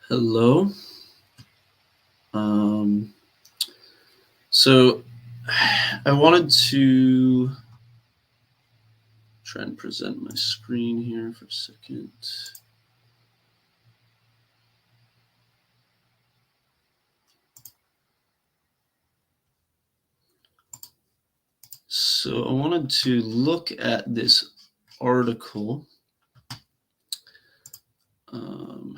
Hello. Um, so I wanted to try and present my screen here for a second. So I wanted to look at this article. Um,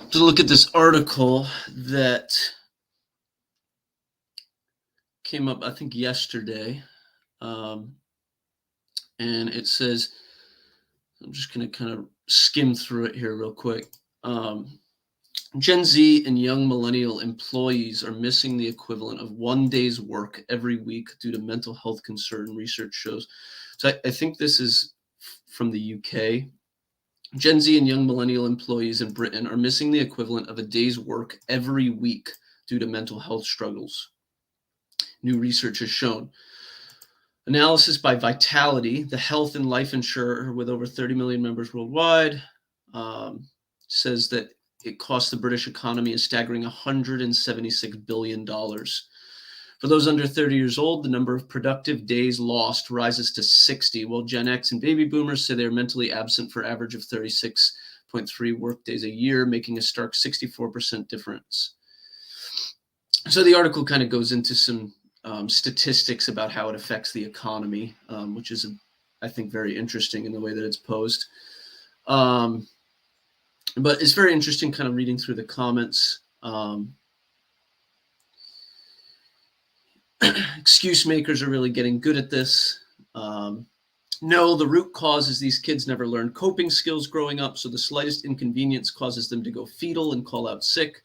to look at this article that came up, I think, yesterday. Um, and it says, I'm just going to kind of skim through it here real quick. Gen Z and young millennial employees are missing the equivalent of 1 day's work every week due to mental health concern, research shows. So I think this is from the UK. Gen Z and young millennial employees in Britain are missing the equivalent of a day's work every week due to mental health struggles. New research has shown. Analysis by Vitality, the health and life insurer with over 30 million members worldwide, says that it costs the British economy a staggering $176 billion. For those under 30 years old, the number of productive days lost rises to 60, while Gen X and baby boomers say they're mentally absent for average of 36.3 work days a year, making a stark 64% difference. So the article kind of goes into some statistics about how it affects the economy, which is, I think, very interesting in the way that it's posed. But it's very interesting kind of reading through the comments. Excuse makers are really getting good at this. No, the root cause is these kids never learned coping skills growing up, so the slightest inconvenience causes them to go fetal and call out sick.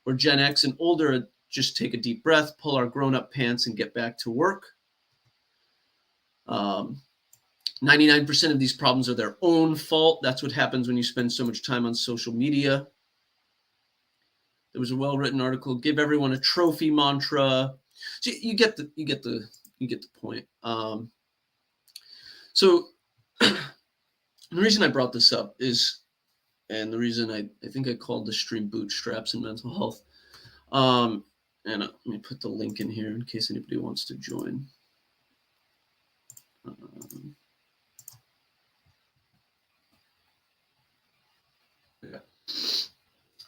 Or Gen X and older just take a deep breath, pull our grown-up pants, and get back to work. 99% of these problems are their own fault. That's what happens when you spend so much time on social media. There was a well-written article, give everyone a trophy mantra. So you get the point. So the reason I brought this up is, and the reason I think I called the stream Bootstraps and Mental Health. And let me put the link in here in case anybody wants to join.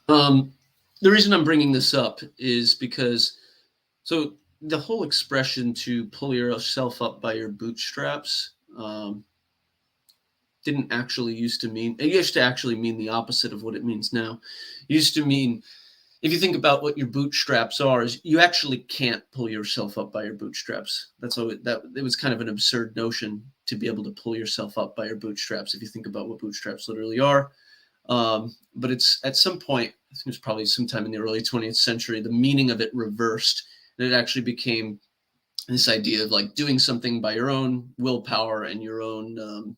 The reason I'm bringing this up is because, so the whole expression to pull yourself up by your bootstraps didn't actually used to actually mean the opposite of what it means now. It used to mean, if you think about what your bootstraps are, is you actually can't pull yourself up by your bootstraps. That's how it was kind of an absurd notion to be able to pull yourself up by your bootstraps if you think about what bootstraps literally are. But it's at some point, I think it was probably sometime in the early 20th century, the meaning of it reversed, and it actually became this idea of like doing something by your own willpower and your own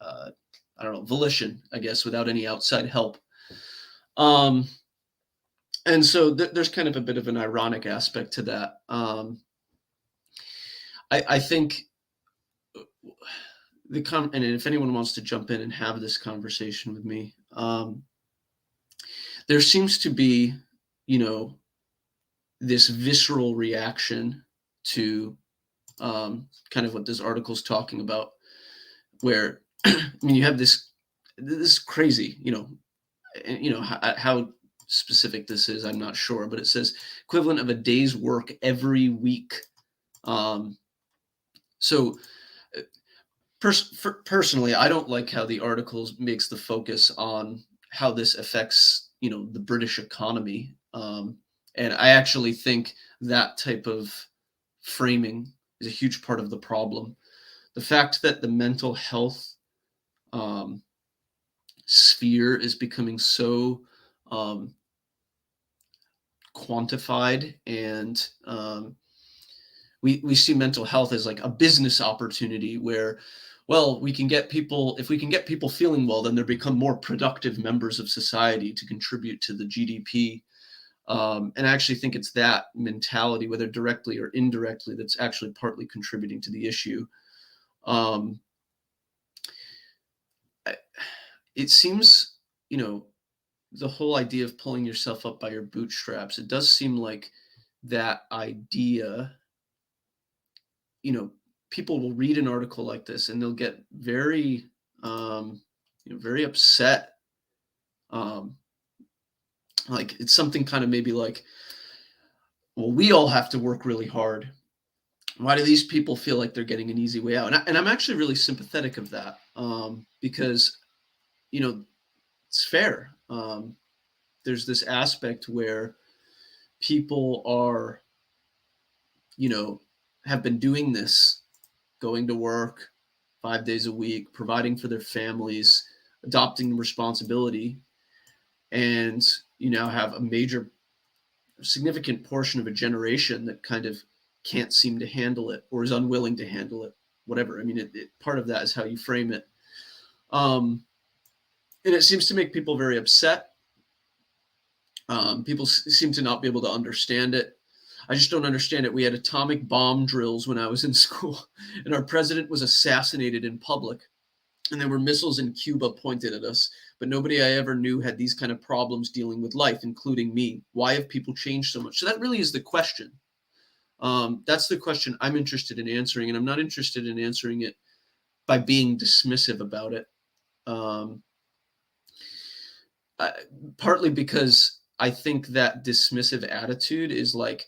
I don't know, volition, I guess, without any outside help. And so there's kind of a bit of an ironic aspect to that. I think and if anyone wants to jump in and have this conversation with me, there seems to be, this visceral reaction to kind of what this article is talking about, where I mean, you have this crazy, how specific this is, I'm not sure, but it says equivalent of a day's work every week. So personally, I don't like how the article makes the focus on how this affects, the British economy. And I actually think that type of framing is a huge part of the problem. The fact that the mental health sphere is becoming so quantified, and we see mental health as like a business opportunity where, well, if we can get people feeling well, then they become more productive members of society to contribute to the GDP. And I actually think it's that mentality, whether directly or indirectly, that's actually partly contributing to the issue. it seems, you know, the whole idea of pulling yourself up by your bootstraps, it does seem like that idea, you know, people will read an article like this and they'll get very, very upset. Um, like it's something kind of maybe like, well, we all have to work really hard. Why do these people feel like they're getting an easy way out? And I'm actually really sympathetic of that, because, you know, it's fair. There's this aspect where people are, you know, have been doing this, going to work 5 days a week, providing for their families, adopting responsibility, and you now have a major, significant portion of a generation that kind of can't seem to handle it or is unwilling to handle it. Whatever. I mean, part of that is how you frame it, and it seems to make people very upset. People seem to not be able to understand it. I just don't understand it. We had atomic bomb drills when I was in school, and our president was assassinated in public, and there were missiles in Cuba pointed at us. But nobody I ever knew had these kind of problems dealing with life, including me. Why have people changed so much? So that really is the question. That's the question I'm interested in answering, and I'm not interested in answering it by being dismissive about it. Um, I, Partly because I think that dismissive attitude is like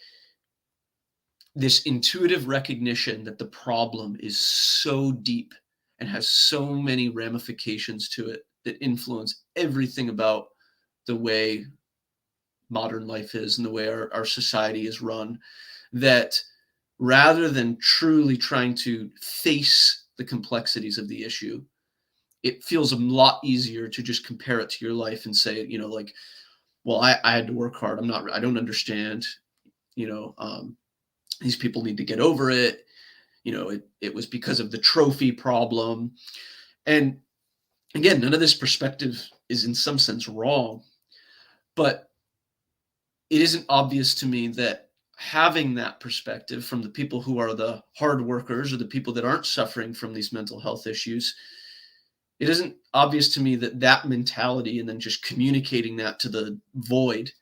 this intuitive recognition that the problem is so deep and has so many ramifications to it that influence everything about the way modern life is and the way our society is run, that rather than truly trying to face the complexities of the issue, it feels a lot easier to just compare it to your life and say, like, well, I had to work hard. I don't understand, you know, these people need to get over it. It was because of the trophy problem. And again, none of this perspective is in some sense wrong, but it isn't obvious to me that having that perspective from the people who are the hard workers or the people that aren't suffering from these mental health issues, it isn't obvious to me that that mentality and then just communicating that to the void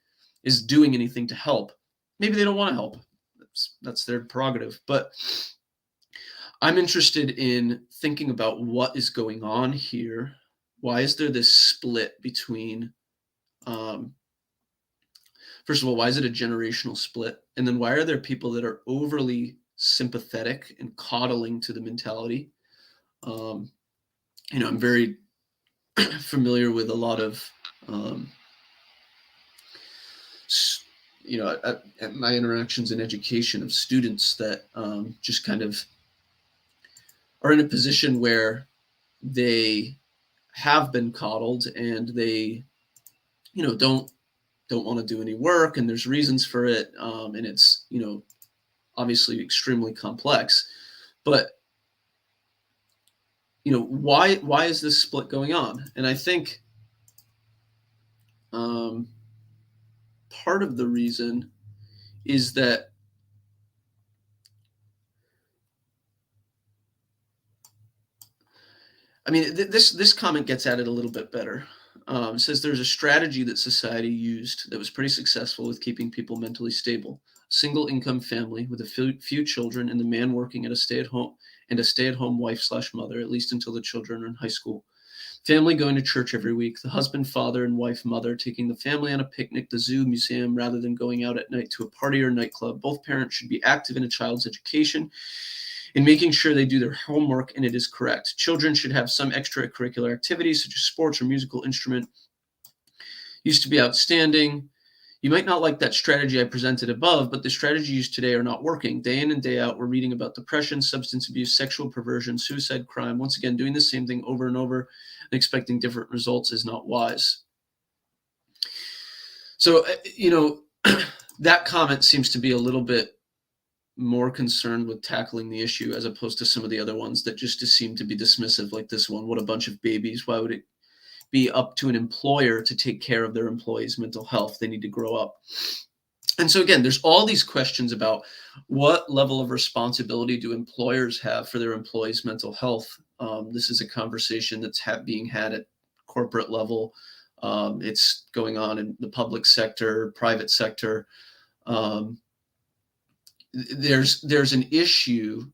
is doing anything to help. Maybe they don't want to help. That's their prerogative. But I'm interested in thinking about what is going on here. Why is there this split between, first of all, why is it a generational split? And then why are there people that are overly sympathetic and coddling to the mentality? I'm very familiar with a lot of, at my interactions in education of students that just kind of are in a position where they have been coddled and they, don't want to do any work, and there's reasons for it, and it's obviously extremely complex. But why is this split going on? And I think part of the reason is that this comment gets at it a little bit better. It says there's a strategy that society used that was pretty successful with keeping people mentally stable. Single income family with a few children and the man working at a stay-at-home wife/mother, at least until the children are in high school. Family going to church every week. The husband, father, and wife, mother taking the family on a picnic, the zoo, museum, rather than going out at night to a party or nightclub. Both parents should be active in a child's education in making sure they do their homework and it is correct. Children should have some extracurricular activities such as sports or musical instrument. Used to be outstanding. You might not like that strategy I presented above, but the strategies used today are not working. Day in and day out, we're reading about depression, substance abuse, sexual perversion, suicide, crime. Once again, doing the same thing over and over and expecting different results is not wise. So, that comment seems to be a little bit more concerned with tackling the issue as opposed to some of the other ones that just seem to be dismissive, like this one. What a bunch of babies. Why would it be up to an employer to take care of their employees' mental health? They need to grow up. And so again, there's all these questions about what level of responsibility do employers have for their employees' mental health. This is a conversation that's being had at corporate level. It's going on in the public sector, private sector. Um, there's an issue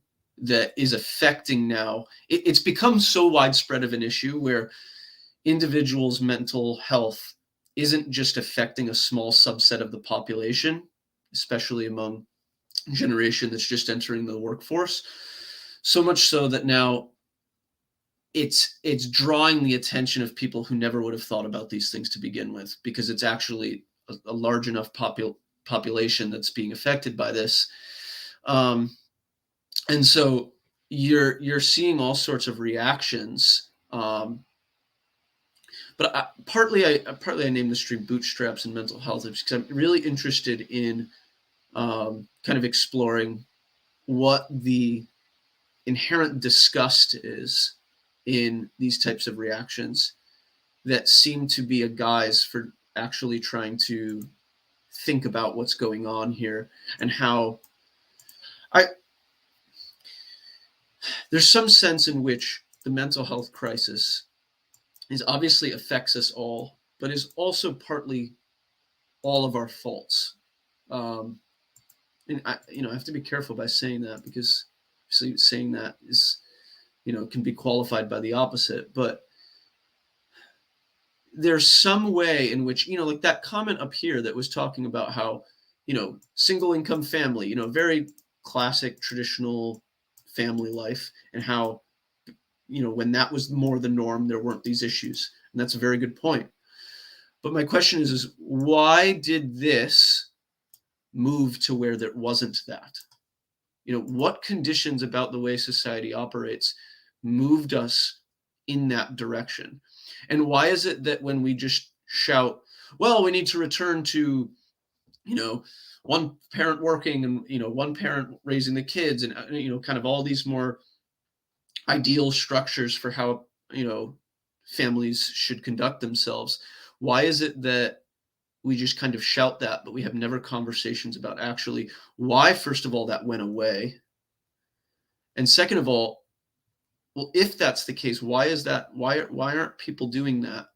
that is affecting now. It's become so widespread of an issue where individuals' mental health isn't just affecting a small subset of the population, especially among a generation that's just entering the workforce. So much so that now it's drawing the attention of people who never would have thought about these things to begin with, because it's actually a large enough population that's being affected by this. Um, and so you're seeing all sorts of reactions. But partly I named the stream Bootstraps and mental health because I'm really interested in kind of exploring what the inherent disgust is in these types of reactions that seem to be a guise for actually trying to think about what's going on here, and how I there's some sense in which the mental health crisis is obviously affects us all, but is also partly all of our faults. Um, and I have to be careful by saying that, because obviously saying that is, can be qualified by the opposite. But there's some way in which, like that comment up here that was talking about how, single income family, very classic traditional family life, and how, when that was more the norm, there weren't these issues. And that's a very good point. But my question is why did this move to where there wasn't that? What conditions about the way society operates moved us in that direction? And why is it that when we just shout, well, we need to return to, one parent working and, one parent raising the kids, and, kind of all these more ideal structures for how, families should conduct themselves, why is it that we just kind of shout that, but we have never conversations about actually why, first of all, that went away? And second of all, well, if that's the case, why is that? Why aren't people doing that?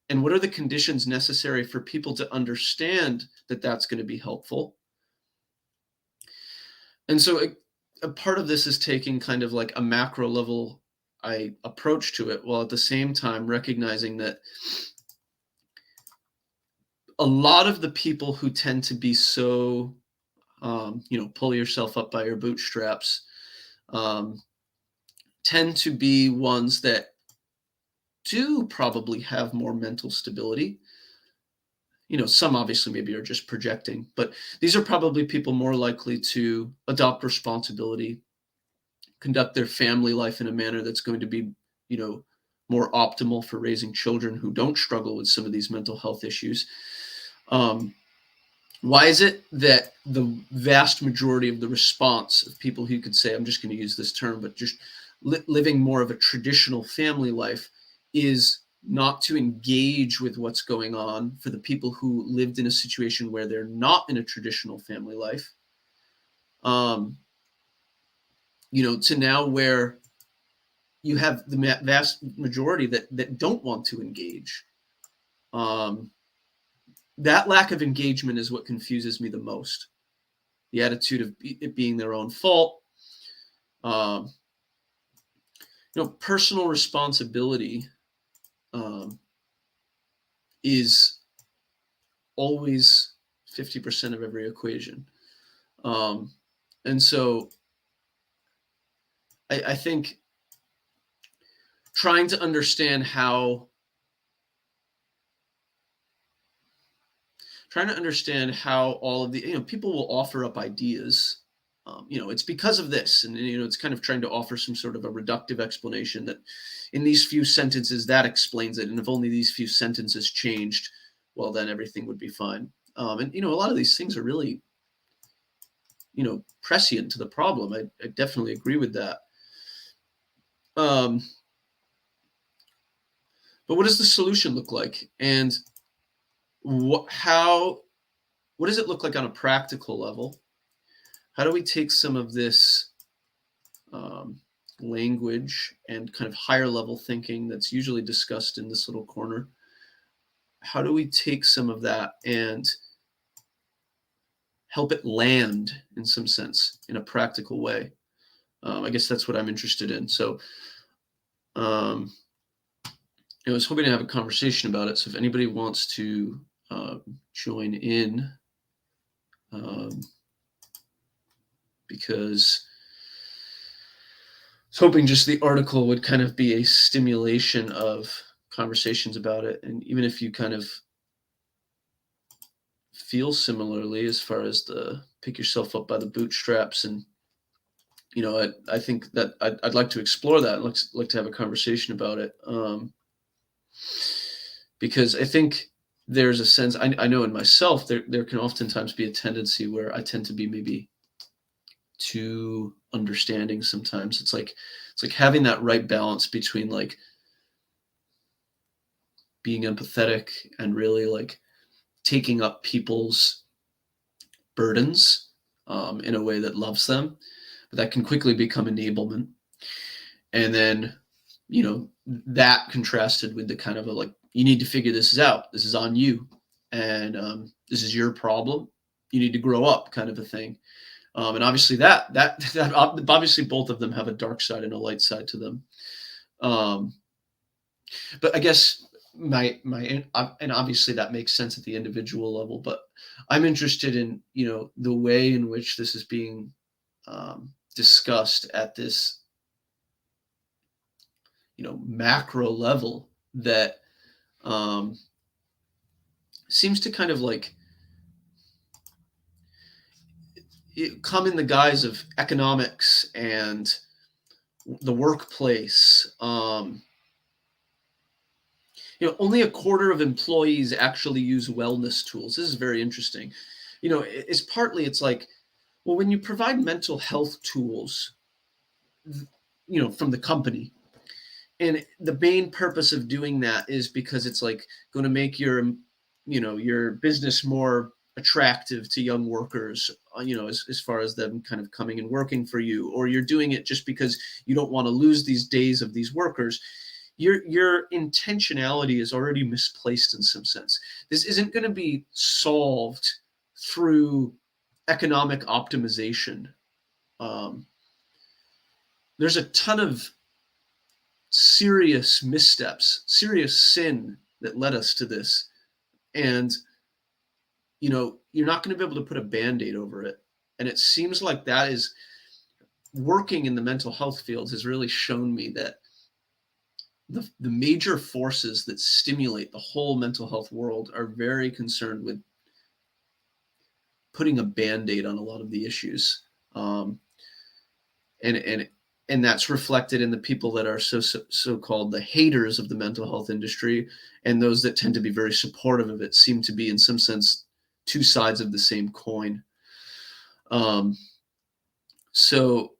And what are the conditions necessary for people to understand that that's going to be helpful? And so a part of this is taking kind of like a macro level approach to it, while at the same time recognizing that a lot of the people who tend to be so, pull yourself up by your bootstraps, tend to be ones that do probably have more mental stability. Some obviously maybe are just projecting, but these are probably people more likely to adopt responsibility, conduct their family life in a manner that's going to be, more optimal for raising children who don't struggle with some of these mental health issues. Why is it that the vast majority of the response of people who could say, I'm just going to use this term, but just living more of a traditional family life, is not to engage with what's going on for the people who lived in a situation where they're not in a traditional family life, to now where you have the vast majority that don't want to engage. That lack of engagement is what confuses me the most. The attitude of it being their own fault. Personal responsibility is always 50% of every equation. And so I think trying to understand how all of the, people will offer up ideas. It's because of this, and it's kind of trying to offer some sort of a reductive explanation that in these few sentences that explains it, and if only these few sentences changed, well, then everything would be fine. And a lot of these things are really, prescient to the problem. I definitely agree with that. But what does the solution look like, and what does it look like on a practical level? How do we take some of this language and kind of higher level thinking that's usually discussed in this little corner, how do we take some of that and help it land in some sense in a practical way? I guess that's what I'm interested in. So um, I was hoping to have a conversation about it. So if anybody wants to join in, um, because I was hoping just the article would kind of be a stimulation of conversations about it. And even if you kind of feel similarly as far as the pick yourself up by the bootstraps, and I think that I'd like to explore that. I'd like to have a conversation about it, because I think there's a sense, I know in myself there can oftentimes be a tendency where I tend to be maybe too understanding sometimes. It's like having that right balance between like being empathetic and really like taking up people's burdens in a way that loves them, but that can quickly become enablement. And then, that contrasted with the kind of a like, you need to figure this out. This is on you. And this is your problem. You need to grow up, kind of a thing. And obviously that obviously both of them have a dark side and a light side to them. Um, but I guess and obviously that makes sense at the individual level, but I'm interested in, the way in which this is being discussed at this, macro level that um, seems to kind of like come in the guise of economics and the workplace. Only a quarter of employees actually use wellness tools. This is very interesting. It's like, well, when you provide mental health tools, from the company, and the main purpose of doing that is because it's like going to make your business more attractive to young workers, as far as them kind of coming and working for you, or you're doing it just because you don't want to lose these days of these workers. Your intentionality is already misplaced in some sense. This isn't going to be solved through economic optimization. Um, there's a ton of serious missteps, serious sin that led us to this. And, you're not going to be able to put a band-aid over it. And it seems like that is working in the mental health field has really shown me that the major forces that stimulate the whole mental health world are very concerned with putting a band-aid on a lot of the issues. And that's reflected in the people that are so-called the haters of the mental health industry, and those that tend to be very supportive of it seem to be in some sense two sides of the same coin. So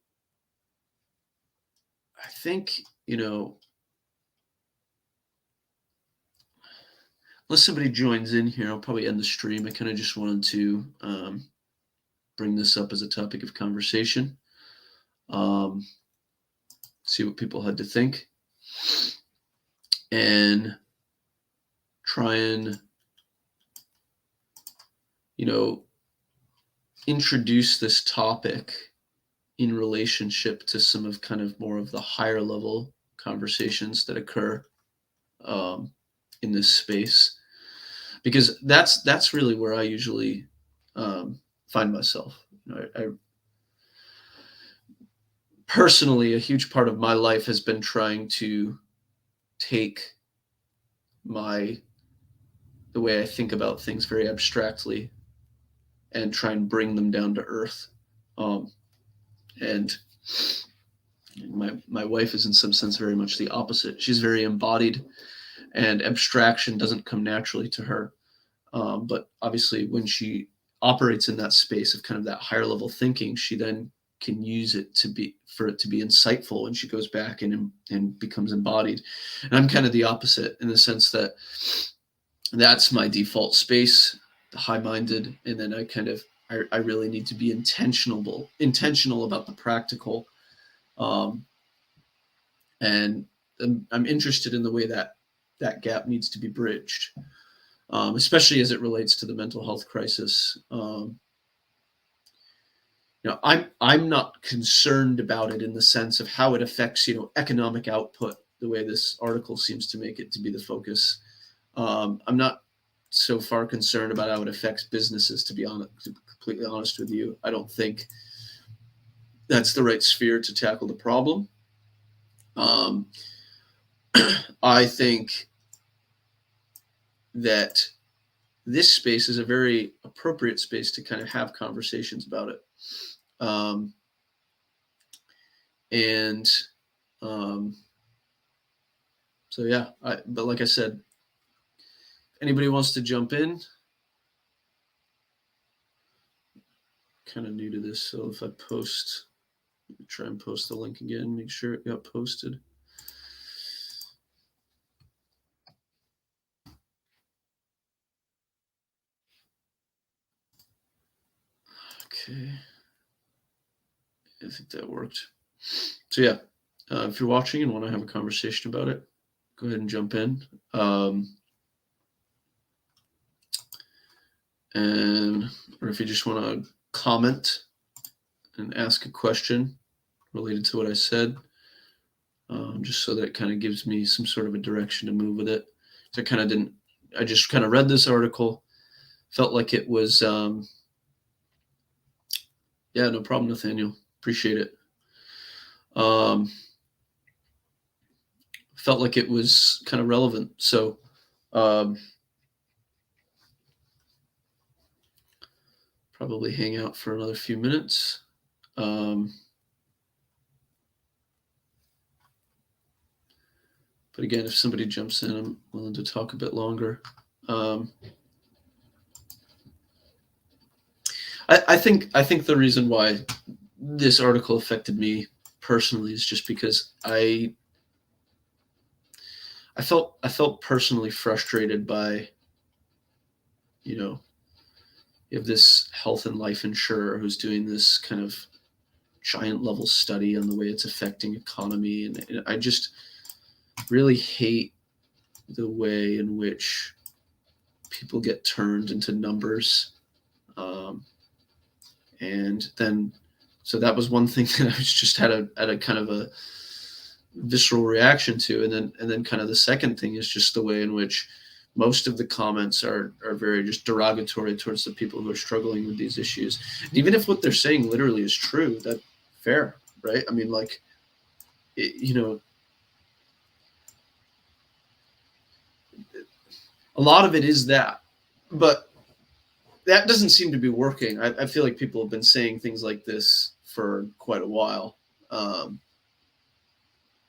I think, unless somebody joins in here, I'll probably end the stream. I kind of just wanted to bring this up as a topic of conversation. See what people had to think, and try and, introduce this topic in relationship to some of kind of more of the higher level conversations that occur in this space, because that's really where I usually find myself. I personally, a huge part of my life has been trying to take the way I think about things very abstractly and try and bring them down to earth. And my wife is in some sense very much the opposite. She's very embodied, and abstraction doesn't come naturally to her. But obviously, when she operates in that space of kind of that higher level thinking, she then can use it for it to be insightful when she goes back and becomes embodied. And I'm kind of the opposite in the sense that that's my default space, the high-minded, and then I really need to be intentional about the practical. And I'm interested in the way that that gap needs to be bridged, especially as it relates to the mental health crisis. I'm not concerned about it in the sense of how it affects economic output, the way this article seems to make it to be the focus. I'm not so far concerned about how it affects businesses, to be honest, to be completely honest with you. I don't think that's the right sphere to tackle the problem. Um, I think that this space is a very appropriate space to kind of have conversations about it. Um, and um, so, yeah, but like I said, if anybody wants to jump in, kind of new to this. So if I post, try and post the link again, make sure it got posted. Okay. I think that worked. So yeah, if you're watching and want to have a conversation about it, go ahead and jump in. Or if you just want to comment and ask a question related to what I said, just so that it kind of gives me some sort of a direction to move with it. So I just kind of read this article, felt like it was, yeah, no problem, Nathaniel. Appreciate it. Felt like it was kind of relevant. So, probably hang out for another few minutes. But again, if somebody jumps in, I'm willing to talk a bit longer. I think the reason why this article affected me personally is just because I felt personally frustrated by, you have this health and life insurer who's doing this kind of giant level study on the way it's affecting economy, and I just really hate the way in which people get turned into numbers. And then, so that was one thing that I was just had a kind of a visceral reaction to, and then kind of the second thing is just the way in which most of the comments are very just derogatory towards the people who are struggling with these issues. And even if what they're saying literally is true, that's fair, right? I mean, like, a lot of it is that, but that doesn't seem to be working. I feel like people have been saying things like this for quite a while,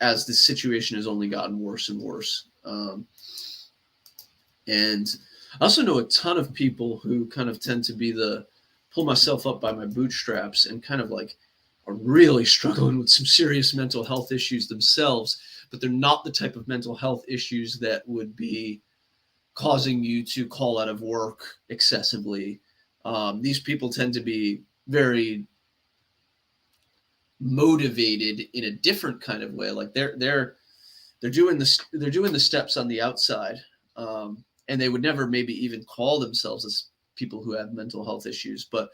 as the situation has only gotten worse and worse. And I also know a ton of people who kind of tend to be pull myself up by my bootstraps and kind of like are really struggling with some serious mental health issues themselves, but they're not the type of mental health issues that would be causing you to call out of work excessively. These people tend to be very motivated in a different kind of way. Like they're doing the steps on the outside, and they would never maybe even call themselves as people who have mental health issues, but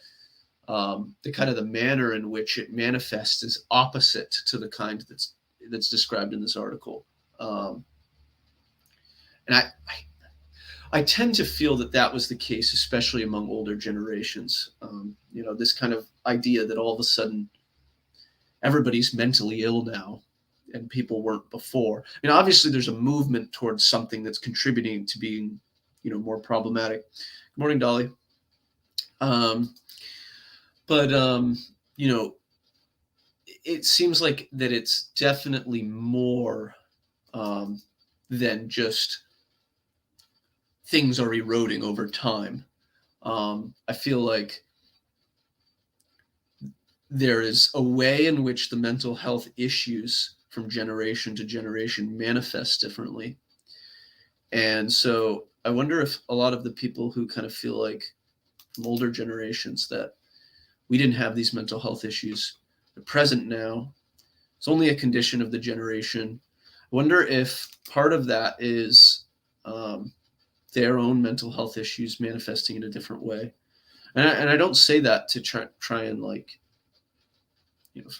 the kind of the manner in which it manifests is opposite to the kind that's described in this article. And I tend to feel that was the case, especially among older generations. This kind of idea that all of a sudden everybody's mentally ill now and people weren't before. I mean, obviously there's a movement towards something that's contributing to being, more problematic. Good morning, Dolly. But it seems like that it's definitely more than just things are eroding over time. I feel like there is a way in which the mental health issues from generation to generation manifest differently. And so I wonder if a lot of the people who kind of feel like from older generations that we didn't have these mental health issues, they're present now. It's only a condition of the generation. Wonder if part of that is um, their own mental health issues manifesting in a different way. And I don't say that to try and like, you know,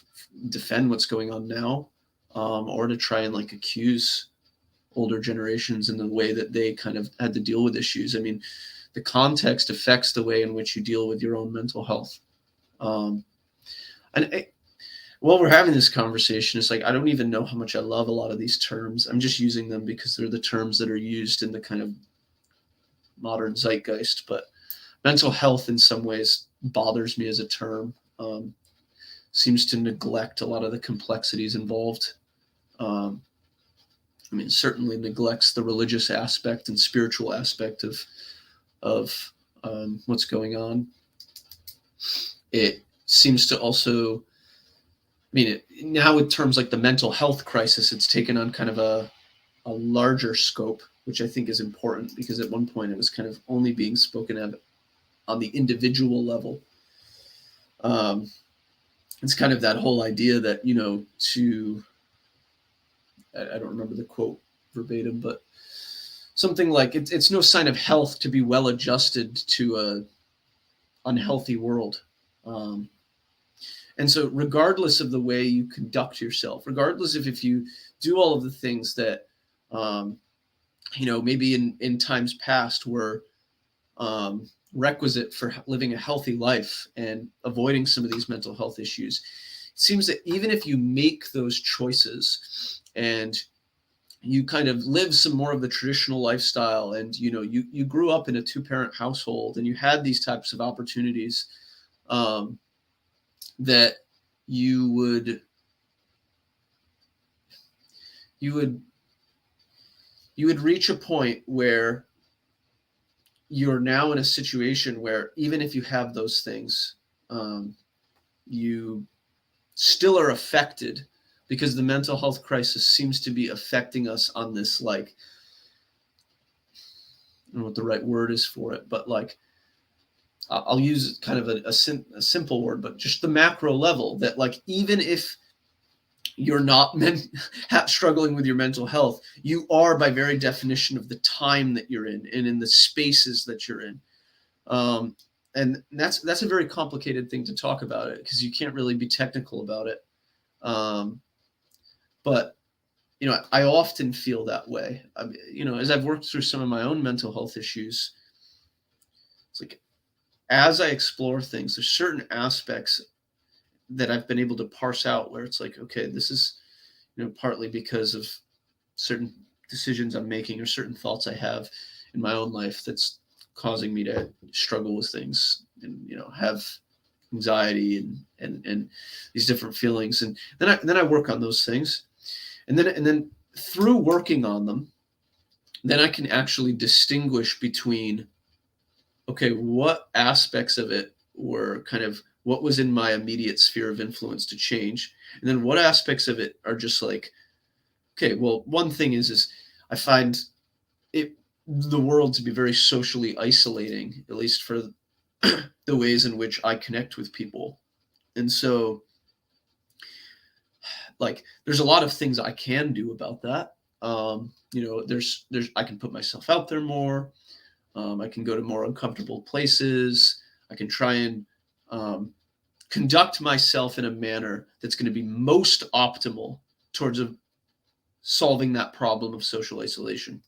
defend what's going on now, or to try and like accuse older generations in the way that they kind of had to deal with issues. I mean, the context affects the way in which you deal with your own mental health. Um, and while we're having this conversation, it's like I don't even know how much I love a lot of these terms. I'm just using them because they're the terms that are used in the kind of modern zeitgeist. But mental health, in some ways, bothers me as a term. Seems to neglect a lot of the complexities involved. Um, I mean, it certainly neglects the religious aspect and spiritual aspect of what's going on. It seems to also, I mean, now with terms like the mental health crisis, it's taken on kind of a larger scope, which I think is important because at one point it was kind of only being spoken of on the individual level. Um, it's kind of that whole idea that, you know, I don't remember the quote verbatim, but something like it's no sign of health to be well adjusted to a unhealthy world. Um, and so regardless of the way you conduct yourself, regardless of if you do all of the things that, um, you know, maybe in times past were requisite for living a healthy life and avoiding some of these mental health issues, it seems that even if you make those choices and you kind of live some more of the traditional lifestyle and you know you grew up in a two-parent household and you had these types of opportunities, um, that you would you would you would reach a point where you're now in a situation where even if you have those things, you still are affected because the mental health crisis seems to be affecting us on this, like, I don't know what the right word is for it, but like I'll use kind of a simple word, but just the macro level that like even if you're not struggling with your mental health, you are by very definition of the time that you're in and in the spaces that you're in. Um, and that's a very complicated thing to talk about it because you can't really be technical about it. Um, but you know, I often feel that way. You know, as I've worked through some of my own mental health issues, it's like as I explore things, there's certain aspects that I've been able to parse out where it's like, okay, this is, you know, partly because of certain decisions I'm making or certain thoughts I have in my own life that's causing me to struggle with things and, you know, have anxiety and these different feelings. And then I work on those things. And then through working on them, then I can actually distinguish between, okay, what aspects of it were kind of what was in my immediate sphere of influence to change, and then what aspects of it are just like, okay, well, one thing is I find it the world to be very socially isolating, at least for the ways in which I connect with people, and so like there's a lot of things I can do about that. You know, there's I can put myself out there more. I can go to more uncomfortable places. I can try and um, conduct myself in a manner that's going to be most optimal towards solving that problem of social isolation.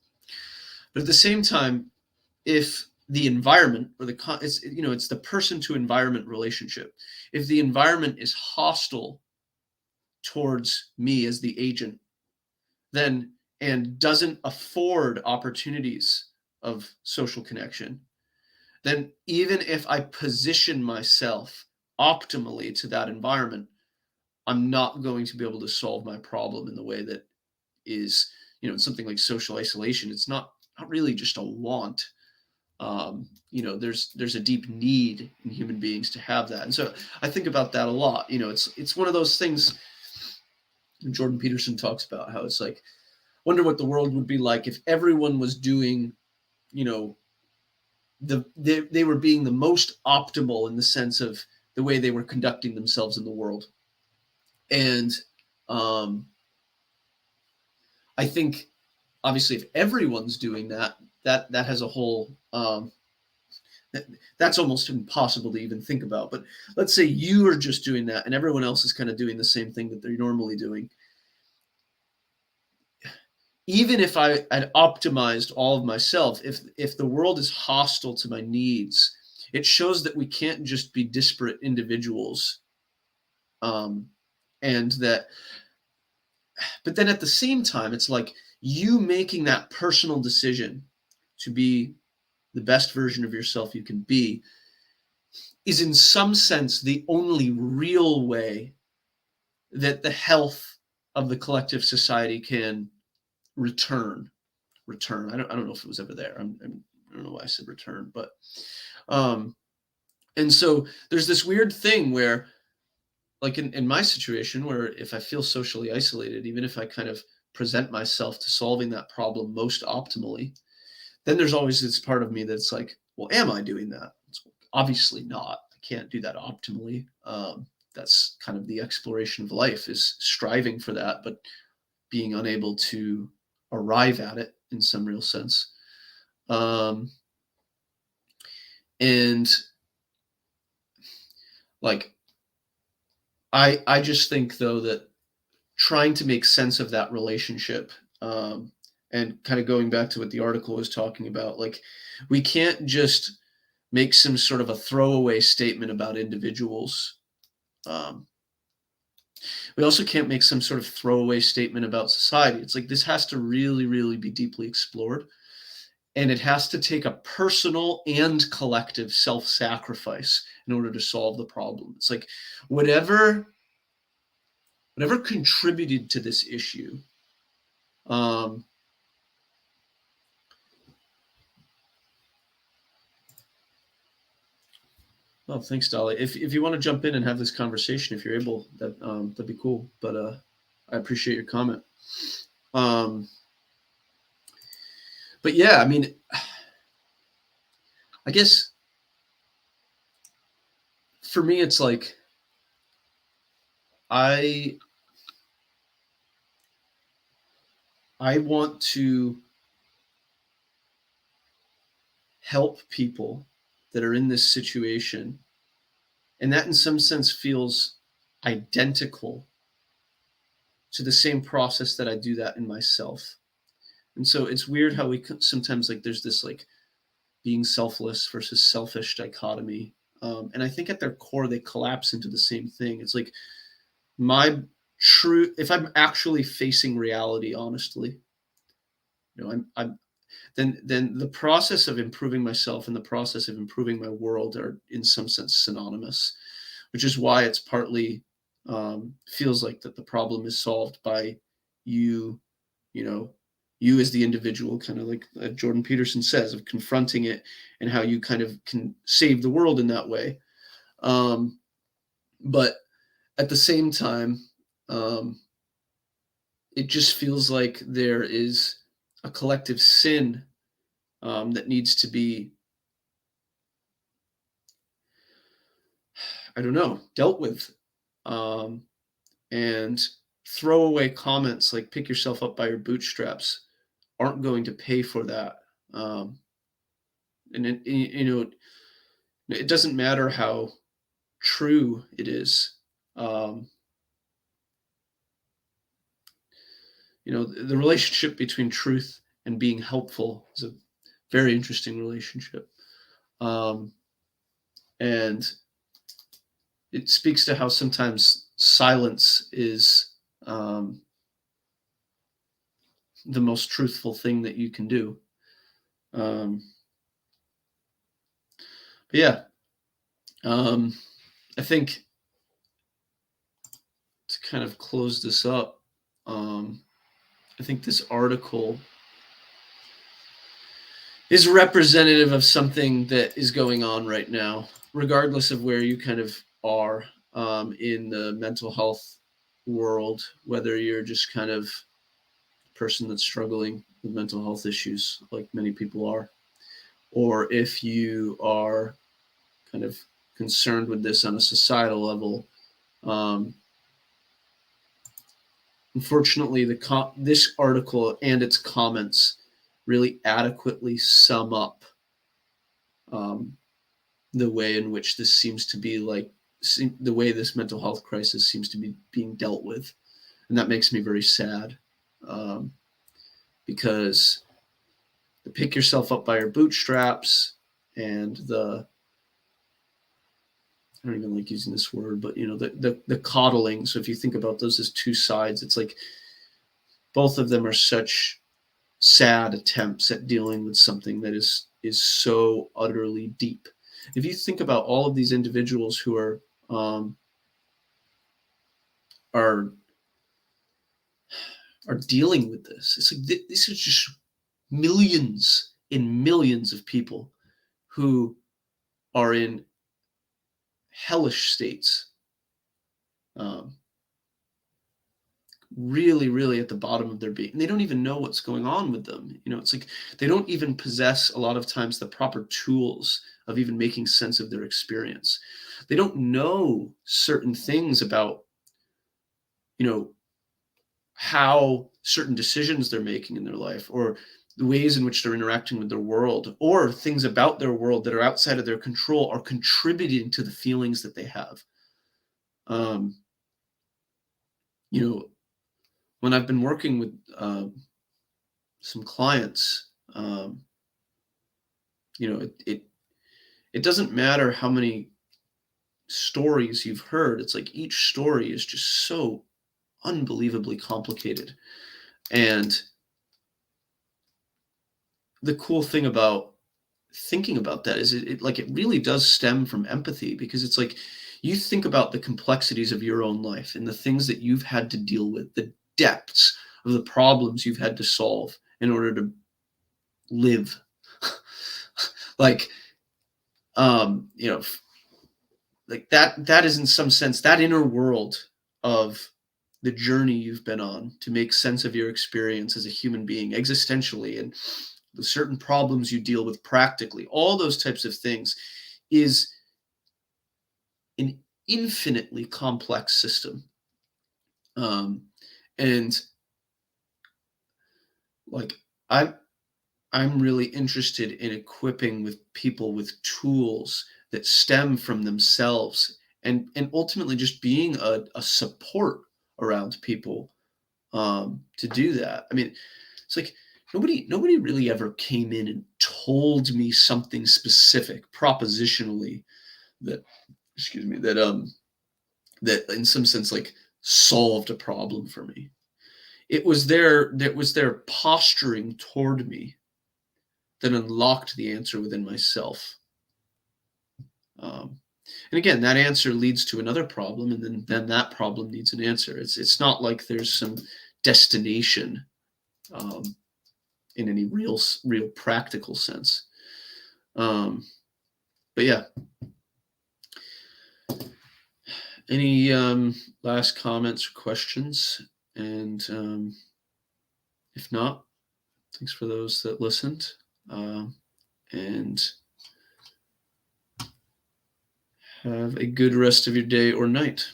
But at the same time, if the environment or it's, you know, it's the person to environment relationship. If the environment is hostile towards me as the agent, then and doesn't afford opportunities of social connection, then even if I position myself optimally to that environment, I'm not going to be able to solve my problem in the way that is, you know, something like social isolation. It's not really just a want. You know, there's a deep need in human beings to have that, and so I think about that a lot. You know, it's one of those things. Jordan Peterson talks about how it's like, wonder what the world would be like if everyone was doing, you know, they were being the most optimal in the sense of the way they were conducting themselves in the world. And um, I think obviously if everyone's doing that, that has a whole that's almost impossible to even think about. But let's say you are just doing that and everyone else is kind of doing the same thing that they're normally doing. Even if I had optimized all of myself, if the world is hostile to my needs, it shows that we can't just be disparate individuals. Um, and that, but then at the same time, it's like you making that personal decision to be the best version of yourself you can be is in some sense the only real way that the health of the collective society can return. I don't know if it was ever there. I don't know why I said return, but um, and so there's this weird thing where, like in my situation, where if I feel socially isolated, even if I kind of present myself to solving that problem most optimally, then there's always this part of me that's like, well, am I doing that? It's obviously not. I can't do that optimally. That's kind of the exploration of life, is striving for that, but being unable to arrive at it in some real sense. Um, and like I just think though that trying to make sense of that relationship, and kind of going back to what the article was talking about, like we can't just make some sort of a throwaway statement about individuals. Um, we also can't make some sort of throwaway statement about society. It's like this has to really, really be deeply explored. And it has to take a personal and collective self-sacrifice in order to solve the problem. It's like whatever contributed to this issue, um, well, thanks, Dolly. If you want to jump in and have this conversation, if you're able, that'd be cool. But I appreciate your comment. Um, but yeah, I mean, I guess for me, it's like I I want to help people that are in this situation, and that in some sense feels identical to the same process that I do that in myself. And so it's weird how we sometimes, like, there's this like being selfless versus selfish dichotomy. And I think at their core, they collapse into the same thing. It's like my if I'm actually facing reality honestly, I'm then the process of improving myself and the process of improving my world are in some sense synonymous, which is why it's partly feels like that the problem is solved by you, you know, you as the individual, kind of like Jordan Peterson says, of confronting it and how you kind of can save the world in that way. Um, but at the same time, um, it just feels like there is a collective sin that needs to be, I don't know, dealt with. Um, and throwaway comments like pick yourself up by your bootstraps aren't going to pay for that. Um, and it doesn't matter how true it is. Um, the relationship between truth and being helpful is a very interesting relationship. Um, and it speaks to how sometimes silence is um, the most truthful thing that you can do. Um, but yeah, I think to kind of close this up, I think this article is representative of something that is going on right now, regardless of where you kind of are in the mental health world, whether you're just kind of a person that's struggling with mental health issues, like many people are, or if you are kind of concerned with this on a societal level. Um, unfortunately, this article and its comments really adequately sum up um, the way in which this seems to be the way this mental health crisis seems to be being dealt with, and that makes me very sad, um, because the pick yourself up by your bootstraps and the I don't even like using this word, but the coddling. So if you think about those as two sides, it's like both of them are such sad attempts at dealing with something that is so utterly deep. If you think about all of these individuals who um, are are dealing with this, it's like these are just millions and millions of people who are in hellish states, um, really, really at the bottom of their being. And they don't even know what's going on with them. It's like they don't even possess a lot of times the proper tools of even making sense of their experience. They don't know certain things about, you know, how certain decisions they're making in their life, or the ways in which they're interacting with their world, or things about their world that are outside of their control are contributing to the feelings that they have. Um, you know, when I've been working with some clients, it doesn't matter how many stories you've heard. It's like each story is just so unbelievably complicated. And the cool thing about thinking about that is it really does stem from empathy, because it's like you think about the complexities of your own life and the things that you've had to deal with, the depths of the problems you've had to solve in order to live. like you know like that is in some sense that inner world of the journey you've been on to make sense of your experience as a human being existentially, and the certain problems you deal with practically, all those types of things, is an infinitely complex system. And like I I'm really interested in equipping with people with tools that stem from themselves, and ultimately just being a support around people, to do that. I mean, it's like nobody really ever came in and told me something specific propositionally that excuse me that in some sense like solved a problem for me. It was their posturing toward me that unlocked the answer within myself. Um, and again, that answer leads to another problem, and then that problem needs an answer. It's not like there's some destination, um, in any real practical sense. Um, but yeah, any last comments or questions? And if not, thanks for those that listened. And have a good rest of your day or night.